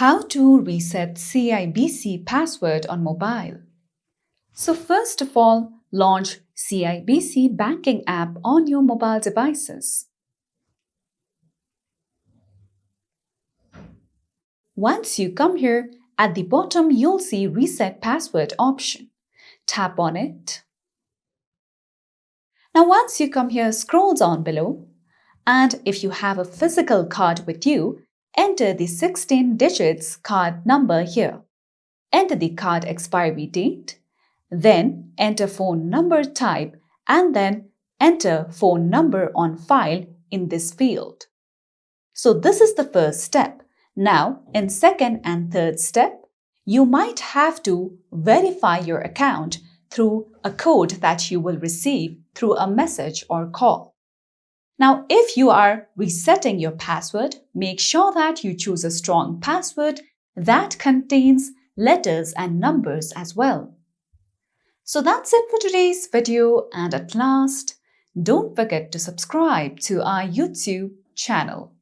How to reset CIBC password on mobile. So first of all, launch CIBC Banking app on your mobile devices. Once you come here, at the bottom you'll see Reset Password option. Tap on it. Now once you come here, scroll down below, and if you have a physical card with you, enter the 16 digits card number here. Enter the card expiry date, then enter phone number type, and then enter phone number on file in this field. So this is the first step. Now, in second and third step, you might have to verify your account through a code that you will receive through a message or call. Now, if you are resetting your password, make sure that you choose a strong password that contains letters and numbers as well. So that's it for today's video, and at last, don't forget to subscribe to our YouTube channel.